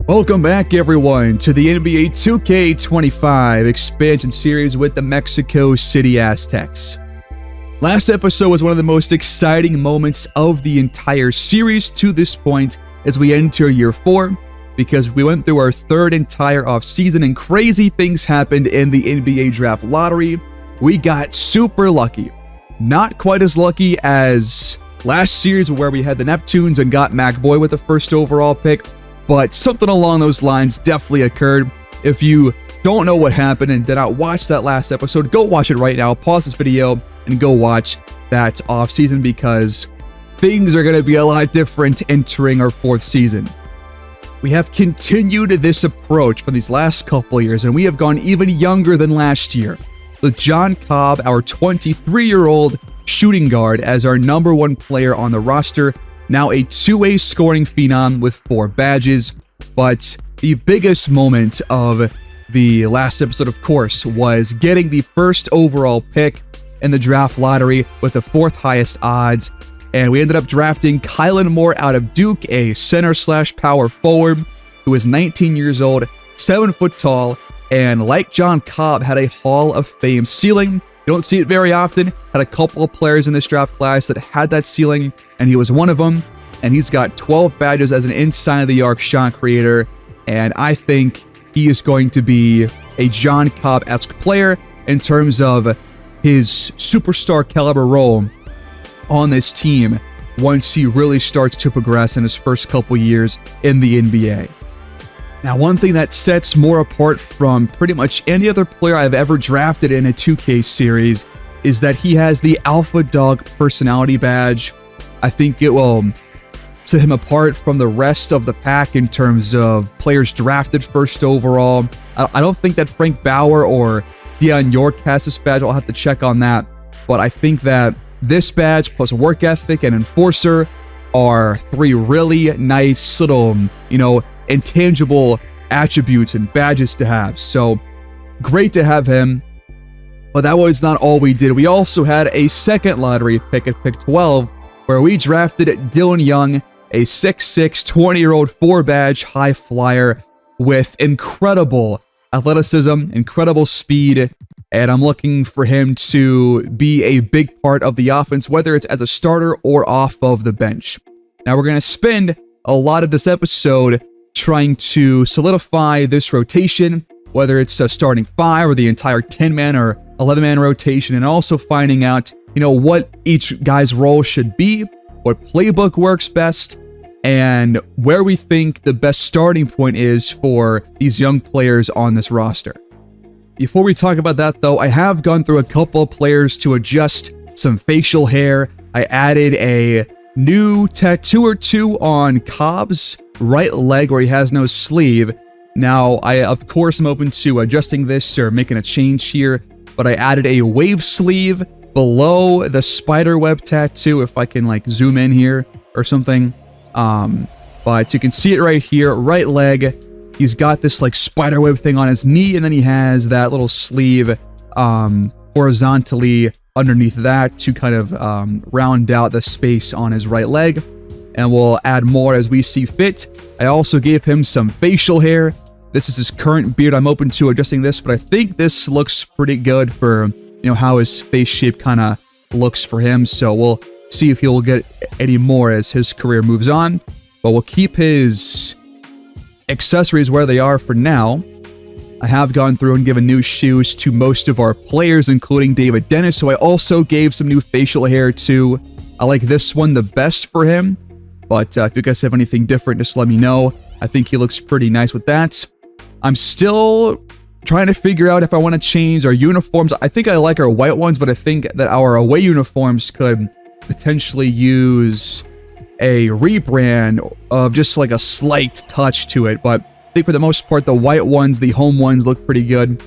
Welcome back, everyone, to the NBA 2K25 expansion series with the Mexico City Aztecs. Last episode was one of the most exciting moments of the entire series to this point as we enter year 4, because we went through our third entire offseason and crazy things happened in the NBA draft lottery. We got super lucky. Not quite as lucky as last series where we had the Neptunes and got McBoy with the first overall pick, but something along those lines definitely occurred. If you don't know what happened and did not watch that last episode, go watch it right now. Pause this video and go watch that offseason, because things are going to be a lot different entering our 4th season. We have continued this approach for these last couple years, and we have gone even younger than last year, with John Cobb, our 23-year-old shooting guard, as our number 1 player on the roster. Now a 2-way scoring phenom with 4 badges. But the biggest moment of the last episode, of course, was getting the first overall pick in the draft lottery with the 4th highest odds. And we ended up drafting Kylan Moore out of Duke, a center/power forward who is 19 years old, 7 foot tall, and like John Cobb, had a Hall of Fame ceiling. You don't see it very often. Had a couple of players in this draft class that had that ceiling, and he was one of them. And he's got 12 badges as an inside-the-arc shot creator, and I think he is going to be a John Cobb-esque player in terms of his superstar caliber role on this team once he really starts to progress in his first couple years in the NBA. Now, one thing that sets Moore apart from pretty much any other player I've ever drafted in a 2K series is that he has the Alpha Dog personality badge. I think it will set him apart from the rest of the pack in terms of players drafted first overall. I don't think that Frank Bauer or Deion York has this badge. I'll have to check on that. But I think that this badge plus work ethic and enforcer are 3 really nice little, intangible attributes and badges to have. So great to have him. But that was not all we did. We also had a second lottery pick at pick 12, where we drafted Dylan Young, a 6'6", 20-year-old 4-badge high flyer with incredible athleticism, incredible speed, and I'm looking for him to be a big part of the offense, whether it's as a starter or off of the bench. Now, we're going to spend a lot of this episode trying to solidify this rotation, whether it's a starting 5 or the entire 10-man or 11-man rotation, and also finding out, what each guy's role should be, what playbook works best, and where we think the best starting point is for these young players on this roster. Before we talk about that, though, I have gone through a couple of players to adjust some facial hair. I added a new tattoo or 2 on Cobb's right leg where he has no sleeve. Now, I, of course, am open to adjusting this or making a change here, but I added a wave sleeve below the spiderweb tattoo, if I can, zoom in here or something. But you can see it right here, right leg. He's got this, spiderweb thing on his knee, and then he has that little sleeve horizontally underneath that to kind of round out the space on his right leg. And we'll add more as we see fit. I also gave him some facial hair. This is his current beard. I'm open to adjusting this, but I think this looks pretty good for, how his face shape kind of looks for him. So we'll see if he'll get any more as his career moves on. But we'll keep his accessories where they are for now. I have gone through and given new shoes to most of our players, including David Dennis, so I also gave some new facial hair to. I like this one the best for him, but if you guys have anything different, just let me know. I think he looks pretty nice with that. I'm still trying to figure out if I want to change our uniforms. I think I like our white ones, but I think that our away uniforms could potentially use a rebrand of just a slight touch to it. But I think for the most part, the white ones, the home ones, look pretty good.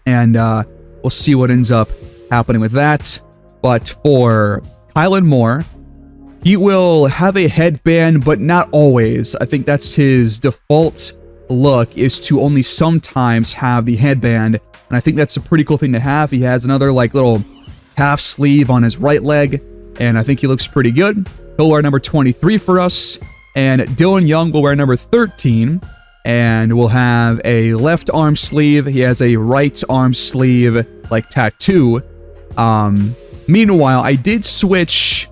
And we'll see what ends up happening with that. But for Kylan Moore, he will have a headband, but not always. I think that's his default look, is to only sometimes have the headband. And I think that's a pretty cool thing to have. He has another little half sleeve on his right leg, and I think he looks pretty good. He'll wear number 23 for us, and Dylan Young will wear number 13. And we'll have a left arm sleeve. He has a right arm sleeve, like tattoo. Meanwhile, I did switch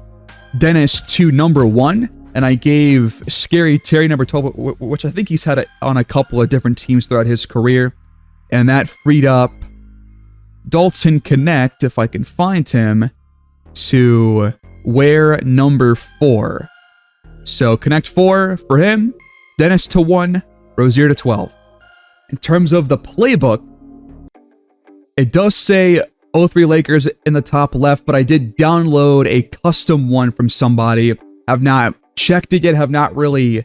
Dennis to number 1, and I gave Scary Terry number 12, which I think he's had on a couple of different teams throughout his career. And that freed up Dalton Connect, if I can find him, to wear number 4. So Connect 4 for him, Dennis to 1, Rozier to 12. In terms of the playbook, it does say 03 Lakers in the top left, but I did download a custom one from somebody. Have not checked it yet, have not really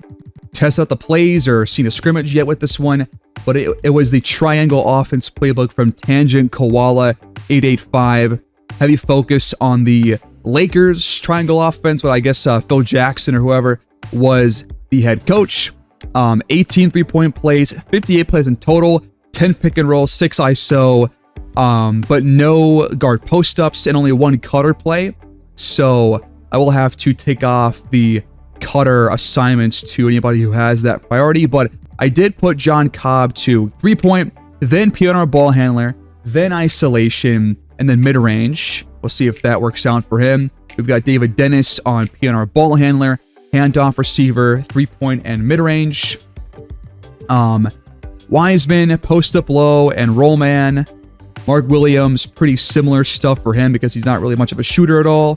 tested out the plays or seen a scrimmage yet with this one, but it was the triangle offense playbook from Tangent Koala 885. Heavy focus on the Lakers triangle offense, but I guess Phil Jackson or whoever was the head coach. 18 3-point plays, 58 plays in total, 10 pick and roll, 6 ISO, but no guard post-ups and only 1 cutter play. So I will have to take off the cutter assignments to anybody who has that priority, but I did put John Cobb to 3-point, then piano ball handler, then isolation, and then mid-range. We'll see if that works out for him. We've got David Dennis on PNR ball handler, handoff receiver, 3-point and mid-range. Wiseman, post-up low, and roll man. Mark Williams, pretty similar stuff for him because he's not really much of a shooter at all.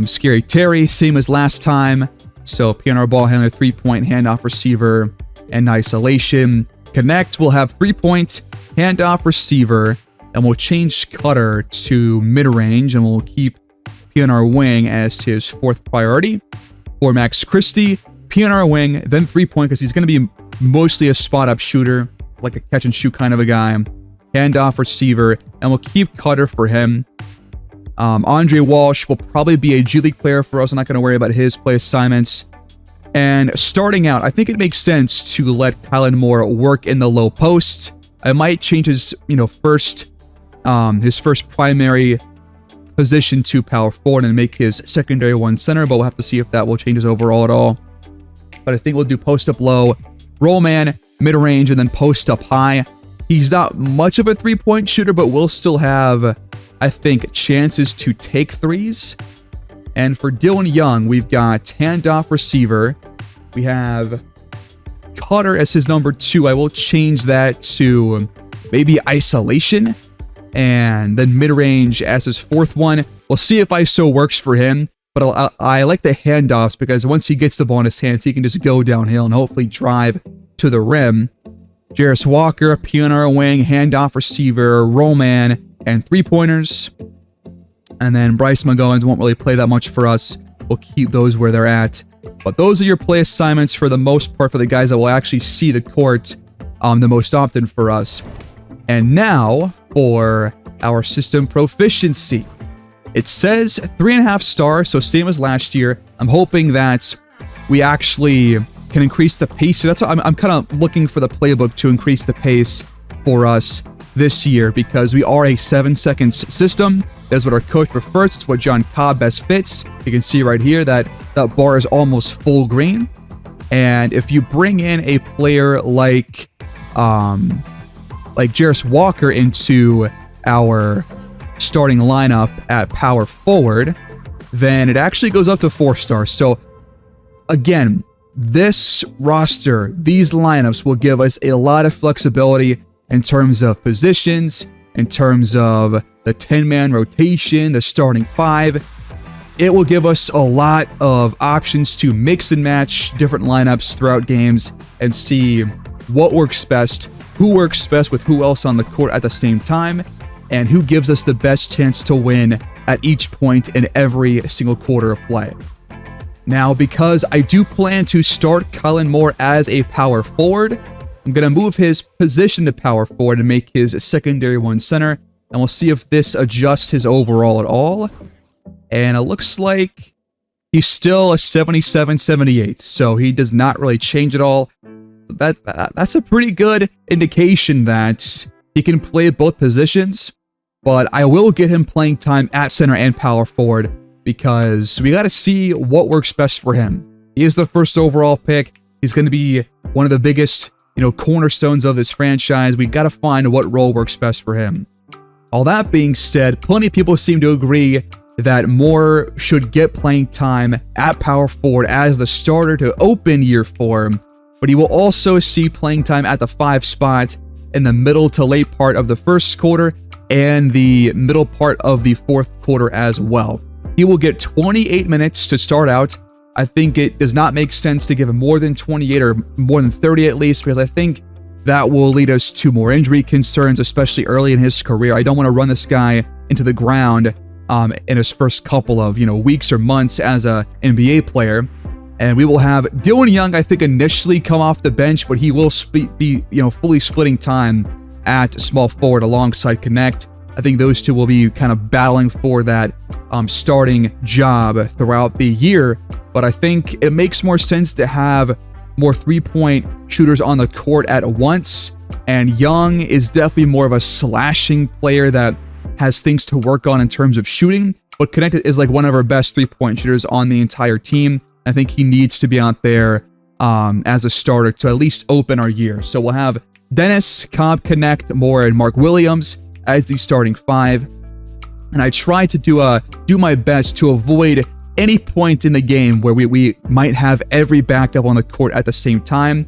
Scary Terry, same as last time. So PNR ball handler, 3-point, handoff receiver, and isolation. Connect will have 3-point, handoff receiver, and we'll change cutter to mid-range, and we'll keep PNR wing as his 4th priority. For Max Christie, PNR wing, then 3-point, because he's going to be mostly a spot-up shooter, like a catch-and-shoot kind of a guy. Handoff receiver, and we'll keep cutter for him. Andre Walsh will probably be a G League player for us. I'm not going to worry about his play assignments. And starting out, I think it makes sense to let Kylan Moore work in the low post. I might change his, first primary position to power forward and make his secondary one center, but we'll have to see if that will change his overall at all. But I think we'll do post up low, roll man, mid range, and then post up high. He's not much of a 3-point shooter, but will still have, I think, chances to take threes. And for Dylan Young, we've got handoff receiver. We have Cutter as his number 2. I will change that to maybe isolation. And then mid-range as his 4th one. We'll see if ISO works for him. But I like the handoffs because once he gets the ball in his hands, he can just go downhill and hopefully drive to the rim. Jarris Walker, PNR wing, handoff receiver, roll man, and 3-pointers. And then Bryce McGowan won't really play that much for us. We'll keep those where they're at. But those are your play assignments for the most part for the guys that will actually see the court the most often for us. And now for our system proficiency. It says 3.5 stars, so same as last year. I'm hoping that we actually can increase the pace. So that's what I'm kind of looking for the playbook to increase the pace for us this year because we are a 7 seconds system. That's what our coach prefers. It's what John Cobb best fits. You can see right here that that bar is almost full green. And if you bring in a player like Jarris Walker into our starting lineup at power forward, then it actually goes up to 4 stars. So again, this roster, these lineups will give us a lot of flexibility in terms of positions, in terms of the 10-man rotation, the starting 5. It will give us a lot of options to mix and match different lineups throughout games and see what works best, who works best with who else on the court at the same time, and who gives us the best chance to win at each point in every single quarter of play. Now, because I do plan to start Kylan Moore as a power forward, I'm going to move his position to power forward and make his secondary one center, and we'll see if this adjusts his overall at all. And it looks like he's still a 77-78, so he does not really change at all. That's a pretty good indication that he can play both positions, but I will get him playing time at center and power forward because we got to see what works best for him. He is the first overall pick. He's going to be one of the biggest cornerstones of this franchise. We got to find what role works best for him. All that being said, plenty of people seem to agree that Moore should get playing time at power forward as the starter to open year 4, but he will also see playing time at the 5 spot in the middle to late part of the first quarter and the middle part of the 4th quarter as well. He will get 28 minutes to start out. I think it does not make sense to give him more than 28 or more than 30 at least, because I think that will lead us to more injury concerns, especially early in his career. I don't want to run this guy into the ground in his first couple of weeks or months as a NBA player. And we will have Dylan Young, I think, initially come off the bench, but he will be fully splitting time at small forward alongside Connect. I think those two will be kind of battling for that starting job throughout the year. But I think it makes more sense to have more 3-point shooters on the court at once. And Young is definitely more of a slashing player that has things to work on in terms of shooting. But Connect is like one of our best 3-point shooters on the entire team. I think he needs to be out there as a starter to at least open our year. So we'll have Dennis, Cobb, Connect, Moore, and Mark Williams as the starting 5. And I try to do my best to avoid any point in the game where we might have every backup on the court at the same time.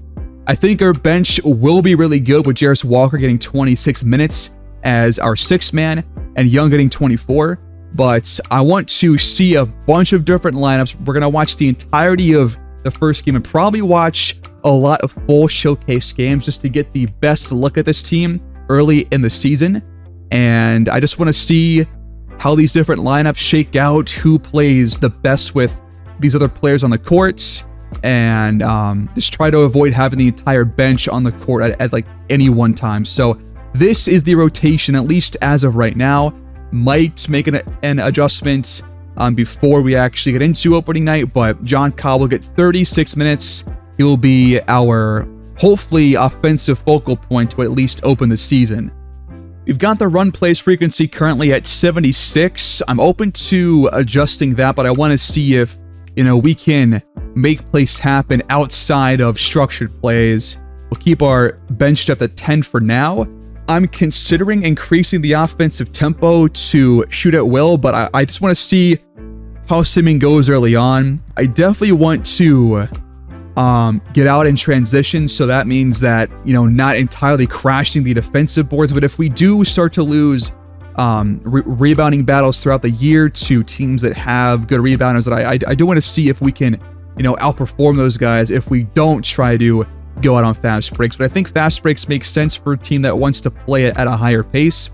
I think our bench will be really good with Jarris Walker getting 26 minutes as our 6th man and Young getting 24. But I want to see a bunch of different lineups. We're going to watch the entirety of the first game and probably watch a lot of full showcase games just to get the best look at this team early in the season. And I just want to see how these different lineups shake out, who plays the best with these other players on the courts, and just try to avoid having the entire bench on the court at like any one time. So this is the rotation, at least as of right now. Might make an adjustment before we actually get into opening night, but John Cobb will get 36 minutes. He will be our, hopefully, offensive focal point to at least open the season. We've got the run plays frequency currently at 76. I'm open to adjusting that, but I want to see if, we can make plays happen outside of structured plays. We'll keep our bench depth at 10 for now. I'm considering increasing the offensive tempo to shoot at will, but I just want to see how simming goes early on. I definitely want to get out in transition, so that means that, not entirely crashing the defensive boards, but if we do start to lose rebounding battles throughout the year to teams that have good rebounders, that I do want to see if we can, outperform those guys if we don't try to go out on fast breaks. But I think fast breaks make sense for a team that wants to play it at a higher pace.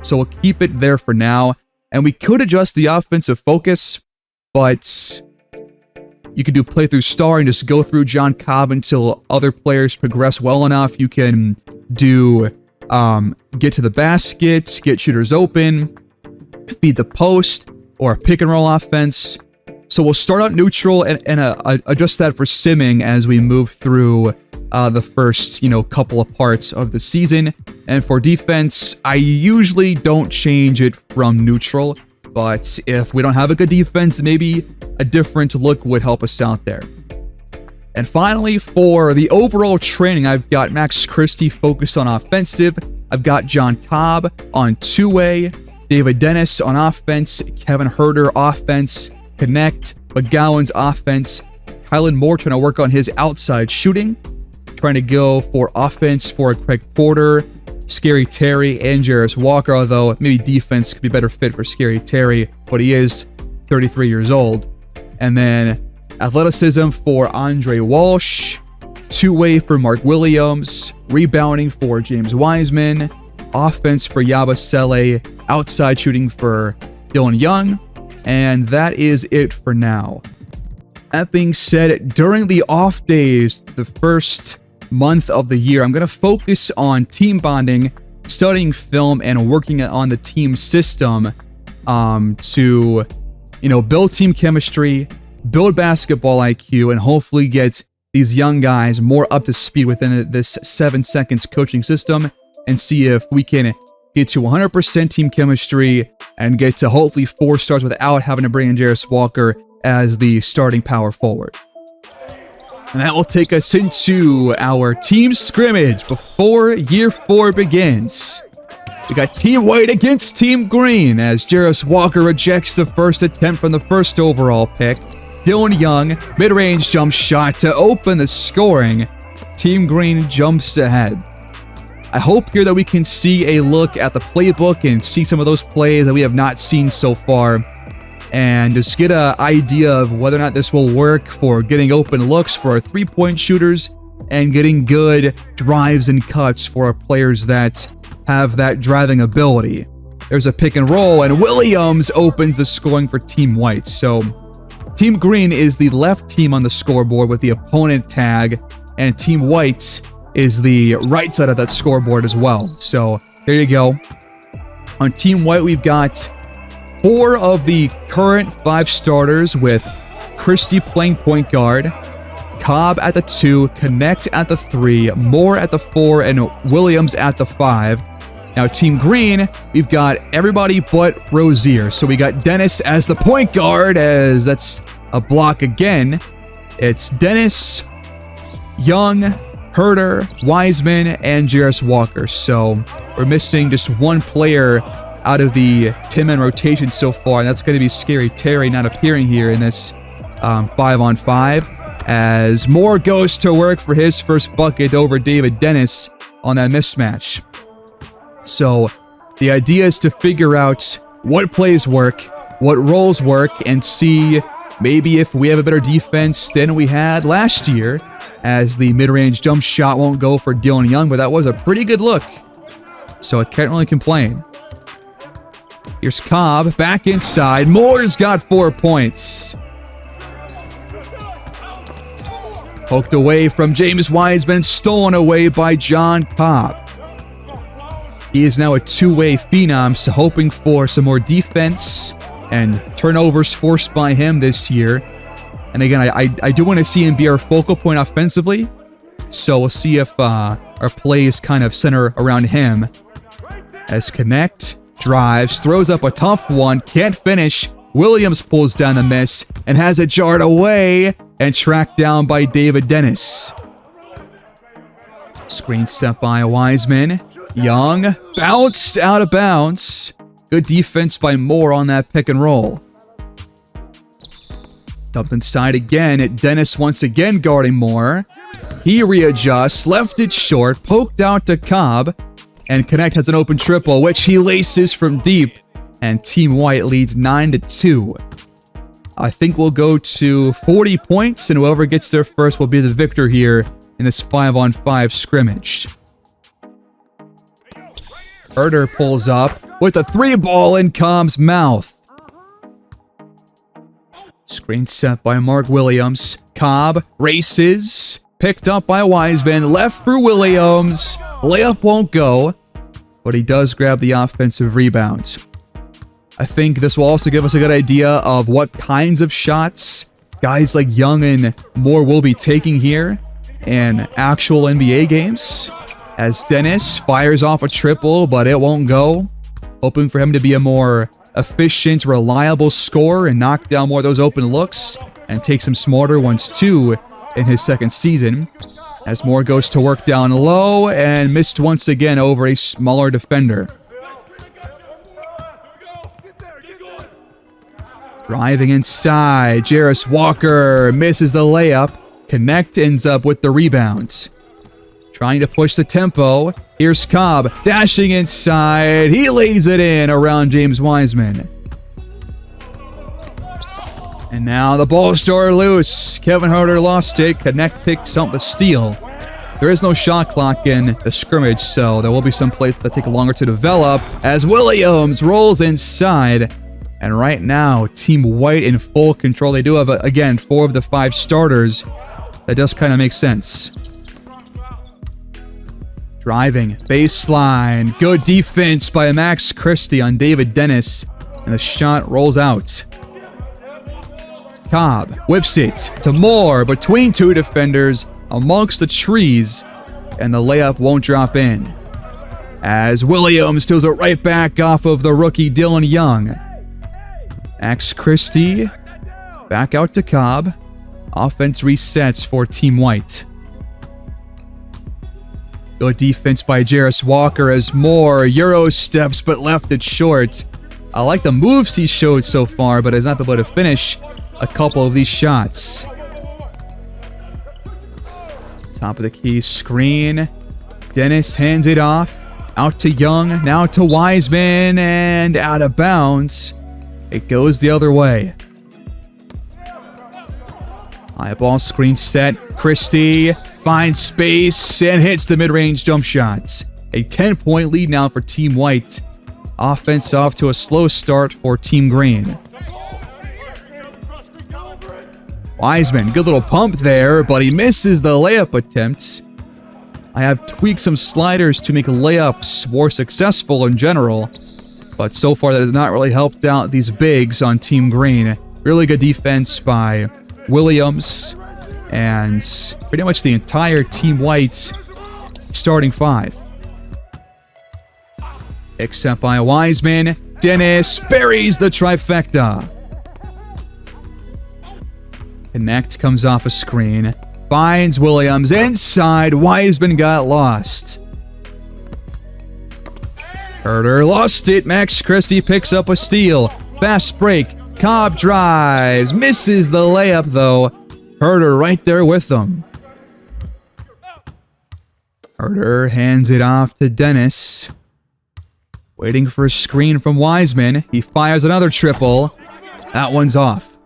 So we'll keep it there for now. And we could adjust the offensive focus, but you can do play through star and just go through John Cobb until other players progress well enough. You can do get to the basket, get shooters open, feed the post, or pick and roll offense. So we'll start out neutral and adjust that for simming as we move through the first, couple of parts of the season. And for defense, I usually don't change it from neutral, but if we don't have a good defense, then maybe a different look would help us out there. And finally, for the overall training, I've got Max Christie focused on offensive. I've got John Cobb on two-way, David Dennis on offense, Kevin Herter offense, Connect, McGowan's offense, Kylan Moore trying to work on his outside shooting, trying to go for offense for Craig Porter, Scary Terry, and Jarris Walker, although maybe defense could be better fit for Scary Terry, but he is 33 years old. And then athleticism for Andre Walsh, two-way for Mark Williams, rebounding for James Wiseman, offense for Yabusele, outside shooting for Dylan Young, and that is it for now. That being said, during the off days, the first month of the year, I'm going to focus on team bonding, studying film, and working on the team system to, build team chemistry, build basketball IQ, and hopefully get these young guys more up to speed within this 7 seconds coaching system, and see if we can get to 100% team chemistry and get to hopefully 4 stars without having to bring in Jarris Walker as the starting power forward. And that will take us into our team scrimmage before year 4 begins. We got Team White against Team Green as Jarris Walker rejects the first attempt from the first overall pick. Dylan Young, mid-range jump shot to open the scoring. Team Green jumps ahead. I hope here that we can see a look at the playbook and see some of those plays that we have not seen so far, and just get an idea of whether or not this will work for getting open looks for our three-point shooters and getting good drives and cuts for our players that have that driving ability. There's a pick and roll, and Williams opens the scoring for Team White. So Team Green is the left team on the scoreboard with the opponent tag, and Team White is the right side of that scoreboard as well. So there you go. On Team White, we've got 4 of the current 5 starters, with Christie playing point guard, Cobb at the 2, Connect at the 3, Moore at the 4, and Williams at the 5. Now, Team Green, we've got everybody but Rozier. So we got Dennis as the point guard, as that's a block again. It's Dennis, Young, Herter, Wiseman, and Jarris Walker. So we're missing just one player out of the 10-man rotation so far, and that's going to be Scary Terry not appearing here in this 5-on-5, as Moore goes to work for his first bucket over David Dennis on that mismatch. So the idea is to figure out what plays work, what roles work, and see maybe if we have a better defense than we had last year, as the mid-range jump shot won't go for Dylan Young, but that was a pretty good look, so I can't really complain. Here's Cobb, back inside. Moore's got 4 points. Poked away from James Wiseman, stolen away by John Cobb. He is now a two-way phenom, so hoping for some more defense and turnovers forced by him this year. And again, I do want to see him be our focal point offensively, so we'll see if our plays kind of center around him. As Connect drives, throws up a tough one, can't finish. Williams pulls down the miss and has it jarred away and tracked down by David Dennis. Screen set by Wiseman. Young bounced out of bounds. Good defense by Moore on that pick and roll. Dumped inside again. Dennis once again guarding Moore. He readjusts, left it short, poked out to Cobb, and Connect has an open triple, which he laces from deep, and Team White leads 9-2. I think we'll go to 40 points, and whoever gets there first will be the victor here in this 5-on-5 scrimmage. Herter pulls up with a 3-ball in Cobb's mouth. Screen set by Mark Williams. Cobb races. Picked up by Wiseman. Left for Williams. Layup won't go, but he does grab the offensive rebound. I think this will also give us a good idea of what kinds of shots guys like Young and Moore will be taking here in actual NBA games. As Dennis fires off a triple, but it won't go. Hoping for him to be a more efficient, reliable scorer and knock down more of those open looks and take some smarter ones too in his second season. As Moore goes to work down low and missed once again over a smaller defender. Driving inside, Jarris Walker misses the layup. Connect ends up with the rebound. Trying to push the tempo. Here's Cobb dashing inside. He lays it in around James Wiseman. And now the ball's tore loose. Kevin Herter lost it. Connect picks up the steal. There is no shot clock in the scrimmage, so there will be some plays that take longer to develop as Williams rolls inside. And right now, Team White in full control. They do have, again, 4 of the 5 starters. That does kind of make sense. Driving, baseline, good defense by Max Christie on David Dennis, and the shot rolls out. Cobb whips it to Moore between 2 defenders amongst the trees, and the layup won't drop in. As Williams steals it right back off of the rookie Dylan Young. Max Christie back out to Cobb. Offense resets for Team White. Good defense by Jarris Walker as Moore Euro steps but left it short. I like the moves he showed so far, but has not been able to finish a couple of these shots. Top of the key screen. Dennis hands it off. Out to Young, now to Wiseman, and out of bounds. It goes the other way. High ball screen set. Christie finds space and hits the mid-range jump shot. A 10-point lead now for Team White. Offense off to a slow start for Team Green. Wiseman, good little pump there, but he misses the layup attempts. I have tweaked some sliders to make layups more successful in general, but so far that has not really helped out these bigs on Team Green. Really good defense by Williams and pretty much the entire Team White's starting five. Except by Wiseman. Dennis buries the trifecta. Connect comes off a screen. Finds Williams inside. Wiseman got lost. Herter lost it. Max Christie picks up a steal. Fast break. Cobb drives. Misses the layup though. Herter right there with them. Herter hands it off to Dennis. Waiting for a screen from Wiseman. He fires another triple. That one's off.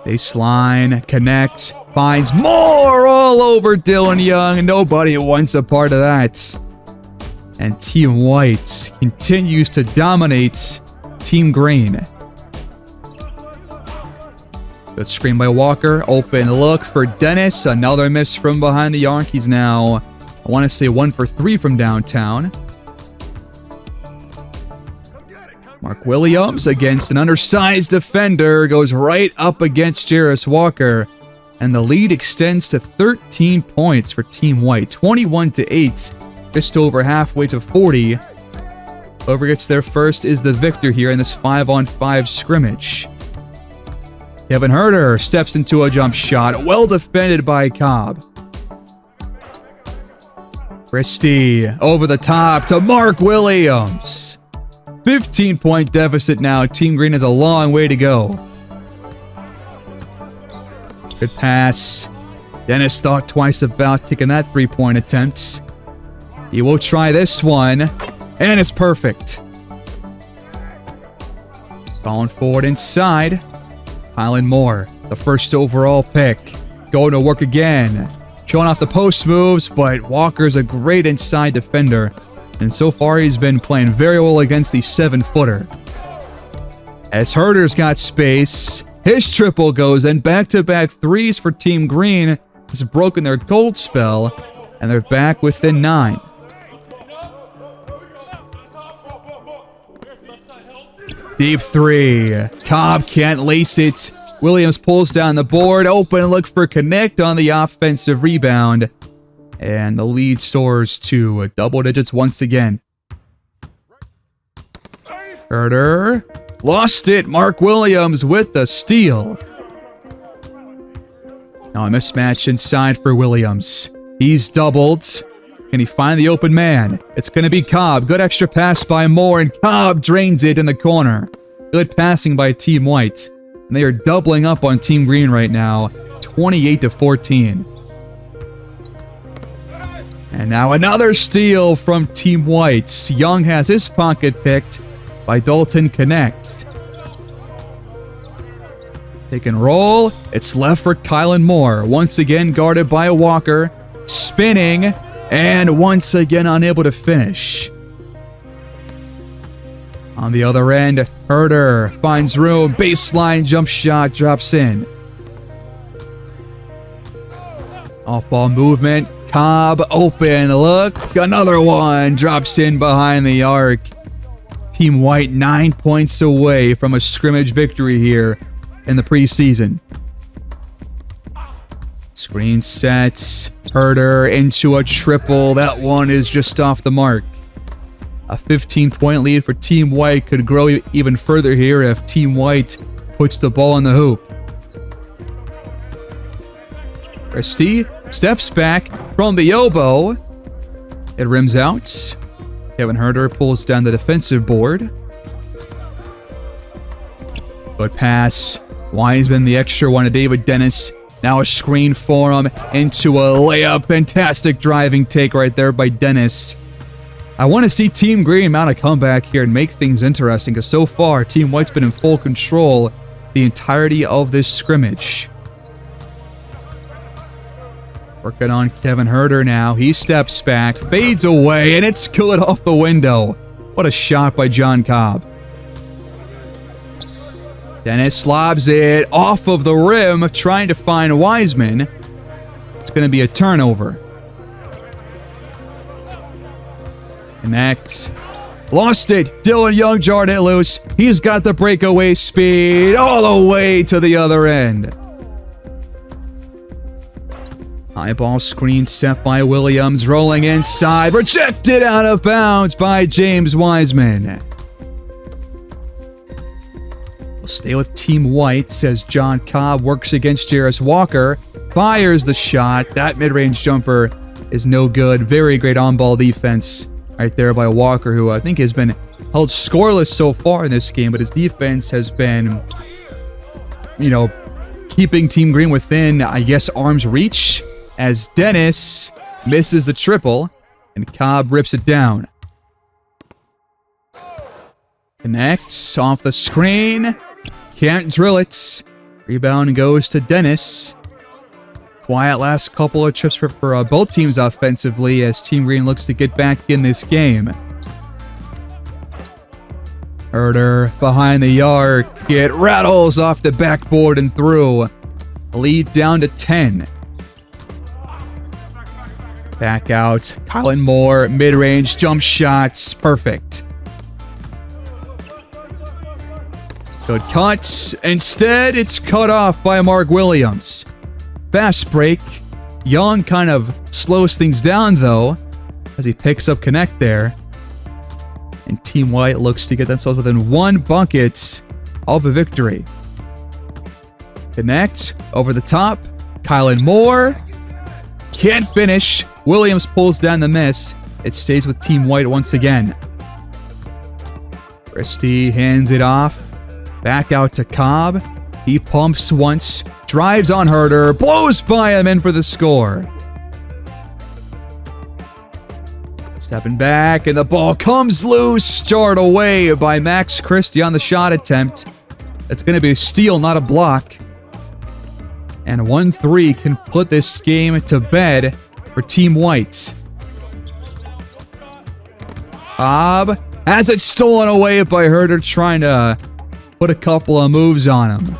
Baseline, connects, finds more all over Dylan Young. Nobody wants a part of that. And Team White continues to dominate Team Green. Good screen by Walker. Open look for Dennis. Another miss from behind the arc. He's now, I want to say, 1 for 3 from downtown. Mark Williams against an undersized defender goes right up against Jarris Walker, and the lead extends to 13 points for Team White, 21-8, just over halfway to 40. Whoever gets there first is the victor here in this 5-on-5 scrimmage. Kevin Herter steps into a jump shot, well defended by Cobb. Christie over the top to Mark Williams. 15-point deficit now. Team Green has a long way to go. Good pass. Dennis thought twice about taking that three-point attempt. He will try this one, and it's perfect. Falling forward inside. Kylan Moore, the first overall pick, going to work again. Showing off the post moves, but Walker's a great inside defender. And so far, he's been playing very well against the 7-footer. As Herter's got space, his triple goes, and back-to-back threes for Team Green has broken their gold spell, and they're back within 9. Deep three. Cobb can't lace it. Williams pulls down the board. Open look for Connect on the offensive rebound. And the lead soars to double digits once again. Herter lost it. Mark Williams with the steal. Now a mismatch inside for Williams. He's doubled. Can he find the open man? It's going to be Cobb. Good extra pass by Moore, and Cobb drains it in the corner. Good passing by Team White. And they are doubling up on Team Green right now, 28-14. And now another steal from Team White. Young has his pocket picked by Dalton Connect. Pick and roll. It's left for Kylan Moore. Once again guarded by Walker. Spinning. And once again unable to finish. On the other end, Herter finds room. Baseline jump shot drops in. Off-ball movement. Cobb open look. Another one drops in behind the arc. Team White 9 points away from a scrimmage victory here in the preseason. Screen sets. Herter into a triple. That one is just off the mark. A 15-point lead for Team White could grow even further here if Team White puts the ball in the hoop. Christie steps back from the elbow. It rims out. Kevin Huerter pulls down the defensive board. Good pass. Wiseman, the extra one to David Dennis. Now a screen for him into a layup. Fantastic driving take right there by Dennis. I want to see Team Green mount a comeback here and make things interesting, because so far, Team White's been in full control the entirety of this scrimmage. Working on Kevin Huerter now. He steps back, fades away, and it's good off the window. What a shot by John Cobb. Dennis lobs it off of the rim, trying to find Wiseman. It's going to be a turnover. Connect. Lost it. Dylan Young jarred it loose. He's got the breakaway speed all the way to the other end. High ball screen set by Williams. Rolling inside. Rejected out of bounds by James Wiseman. We'll stay with Team White, says John Cobb. Works against Jarris Walker. Fires the shot. That mid-range jumper is no good. Very great on-ball defense right there by Walker, who I think has been held scoreless so far in this game, but his defense has been, keeping Team Green within, I guess, arm's reach, as Dennis misses the triple and Cobb rips it down. Connects off the screen. Can't drill it. Rebound goes to Dennis. Quiet last couple of trips for both teams offensively as Team Green looks to get back in this game. Huerter behind the arc. It rattles off the backboard and through. Lead down to 10. Back out. Kylan Moore, mid-range jump shots. Perfect. Good cuts. Instead, it's cut off by Mark Williams. Fast break. Young kind of slows things down, though, as he picks up connect there. And Team White looks to get themselves within one bucket of a victory. Connect over the top. Kylan Moore. Can't finish. Williams pulls down the miss. It stays with Team White once again. Christie hands it off. Back out to Cobb. He pumps once. Drives on Huerter. Blows by him in for the score. Stepping back, and the ball comes loose. Jarred away by Max Christie on the shot attempt. It's going to be a steal, not a block. And 1-3 can put this game to bed for Team White. Cobb has it stolen away by Huerter, trying to put a couple of moves on him.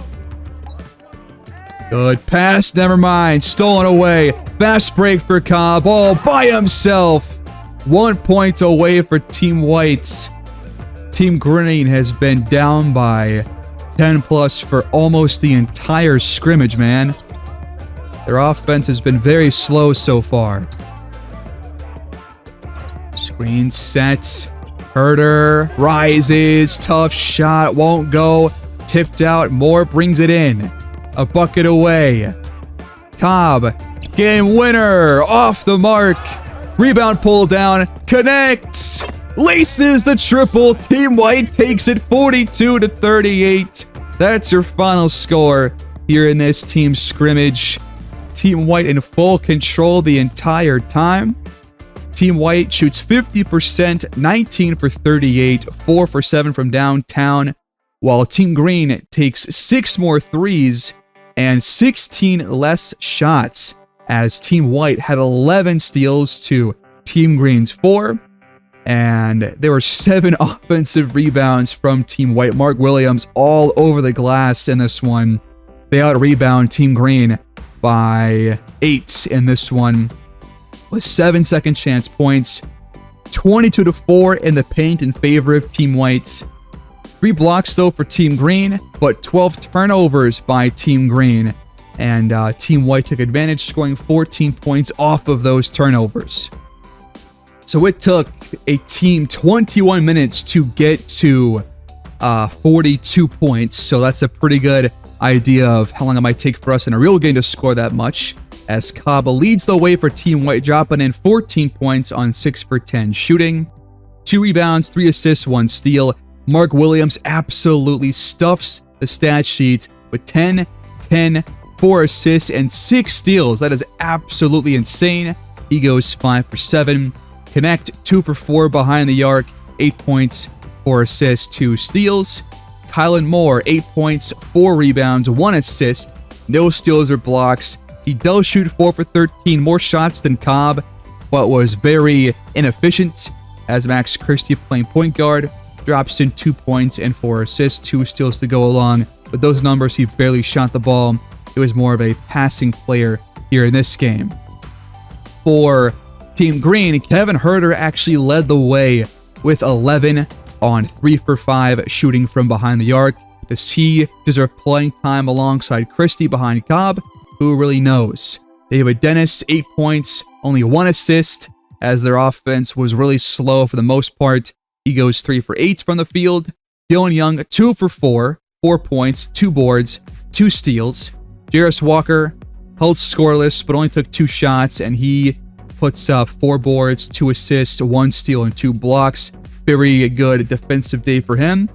Good pass, never mind. Stolen away. Fast break for Cobb, all by himself. 1 point away for Team White. Team Green has been down by 10 plus for almost the entire scrimmage, man. Their offense has been very slow so far. Screen sets. Huerter rises. Tough shot. Won't go. Tipped out. Moore brings it in. A bucket away. Cobb. Game winner. Off the mark. Rebound pull down. Connects. Laces the triple. Team White takes it 42-38. That's your final score here in this team scrimmage. Team White in full control the entire time. Team White shoots 50%, 19 for 38, 4 for 7 from downtown, while Team Green takes 6 more threes and 16 less shots, as Team White had 11 steals to Team Green's 4, and there were 7 offensive rebounds from Team White. Mark Williams all over the glass in this one. They out-rebound Team Green by 8 in this one, with 7 second chance points, 22-4 in the paint in favor of Team White. 3 blocks, though, for Team Green, but 12 turnovers by Team Green. And Team White took advantage, scoring 14 points off of those turnovers. So it took a team 21 minutes to get to 42 points. So that's a pretty good idea of how long it might take for us in a real game to score that much, as Cobb leads the way for Team White, dropping in 14 points on 6 for 10 shooting. 2 rebounds, 3 assists, 1 steal. Mark Williams absolutely stuffs the stat sheet with 10, 10, 4 assists, and 6 steals. That is absolutely insane. He goes 5 for 7. Connect, 2 for 4 behind the arc, 8 points, 4 assists, 2 steals. Kylan Moore, 8 points, 4 rebounds, 1 assist, no steals or blocks. He does shoot 4 for 13, more shots than Cobb, but was very inefficient, as Max Christie, playing point guard, drops in 2 points and 4 assists, 2 steals to go along. With those numbers, he barely shot the ball. It was more of a passing player here in this game. For Team Green, Kevin Huerter actually led the way with 11 on 3 for 5 shooting from behind the arc. Does he deserve playing time alongside Christie behind Cobb? Who really knows? David Dennis, 8 points, only 1 assist, as their offense was really slow for the most part. He goes 3 for 8 from the field. Dylan Young, 2 for 4, 4 points, 2 boards, 2 steals. Jarris Walker held scoreless, but only took 2 shots, and he puts up 4 boards, 2 assists, 1 steal, and 2 blocks. Very good defensive day for him,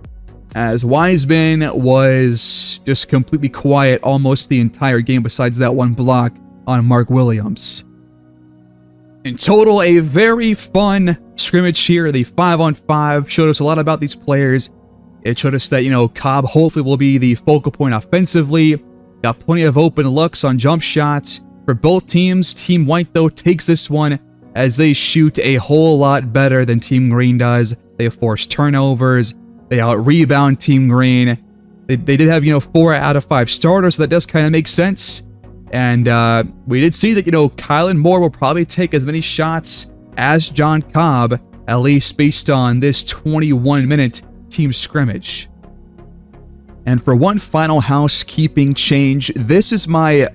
as Wiseman was just completely quiet almost the entire game besides that 1 block on Mark Williams. In total, a very fun scrimmage here. The 5-on-5 showed us a lot about these players. It showed us that, Cobb hopefully will be the focal point offensively. Got plenty of open looks on jump shots for both teams. Team White, though, takes this one as they shoot a whole lot better than Team Green does. They force turnovers. They out-rebound Team Green. They did have, 4 out of 5 starters, so that does kind of make sense. And we did see that, Kylan Moore will probably take as many shots as John Cobb, at least based on this 21-minute team scrimmage. And for one final housekeeping change, this is my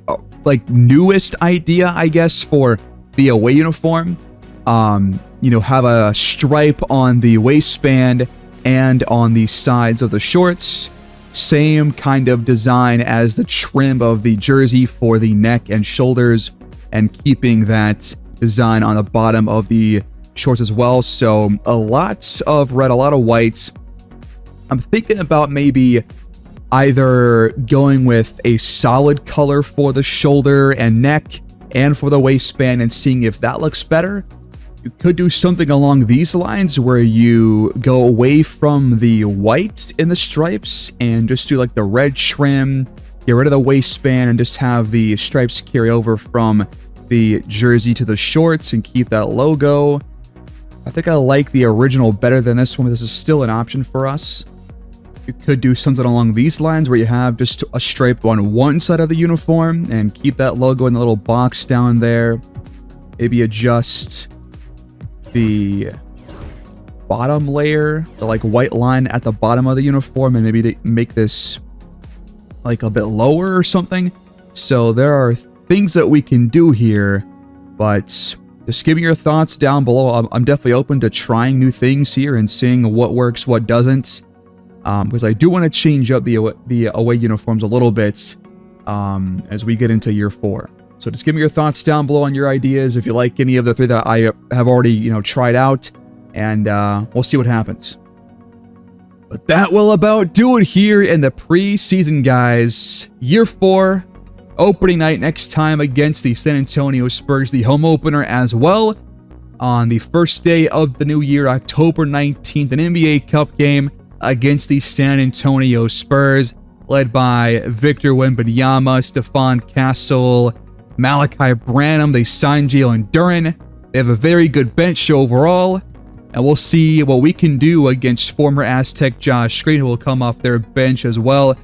newest idea, I guess, for the away uniform. Have a stripe on the waistband and on the sides of the shorts. Same kind of design as the trim of the jersey for the neck and shoulders, and keeping that design on the bottom of the shorts as well. So a lot of red, a lot of white. I'm thinking about maybe either going with a solid color for the shoulder and neck and for the waistband and seeing if that looks better. You could do something along these lines where you go away from the white in the stripes and just do like the red trim, get rid of the waistband, and just have the stripes carry over from the jersey to the shorts and keep that logo. I think I like the original better than this one, but this is still an option for us. You could do something along these lines where you have just a stripe on one side of the uniform and keep that logo in the little box down there. Maybe adjust the bottom layer, the white line at the bottom of the uniform, and maybe to make this a bit lower or something. So there are things that we can do here, but just give me your thoughts down below. I'm definitely open to trying new things here and seeing what works, what doesn't. Because I do want to change up the away uniforms a little bit as we get into year 4. So just give me your thoughts down below on your ideas, if you like any of the 3 that I have already tried out, and we'll see what happens. But that will about do it here in the preseason, guys. Year 4, opening night next time against the San Antonio Spurs, the home opener as well. On the first day of the new year, October 19th, an NBA Cup game against the San Antonio Spurs, led by Victor Wembanyama, Stephon Castle, Malachi Branham. They signed Jalen Duren. They have a very good bench overall, and we'll see what we can do against former Aztec Josh Green, who will come off their bench as well.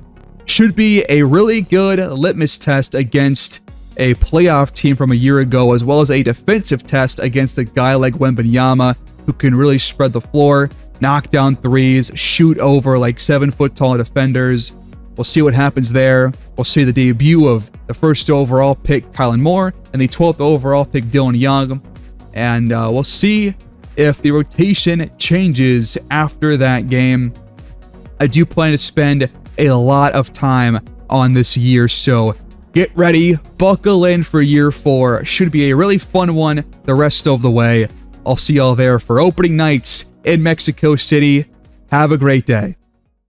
Should be a really good litmus test against a playoff team from a year ago, as well as a defensive test against a guy like Wembanyama, who can really spread the floor, knock down threes, shoot over 7-foot-tall defenders. We'll see what happens there. We'll see the debut of the first overall pick, Kylan Moore, and the 12th overall pick, Dylan Young. And we'll see if the rotation changes after that game. I do plan to spend a lot of time on this year, so get ready, buckle in for year 4. Should be a really fun one the rest of the way. I'll see y'all there for opening nights in Mexico City. Have a great day.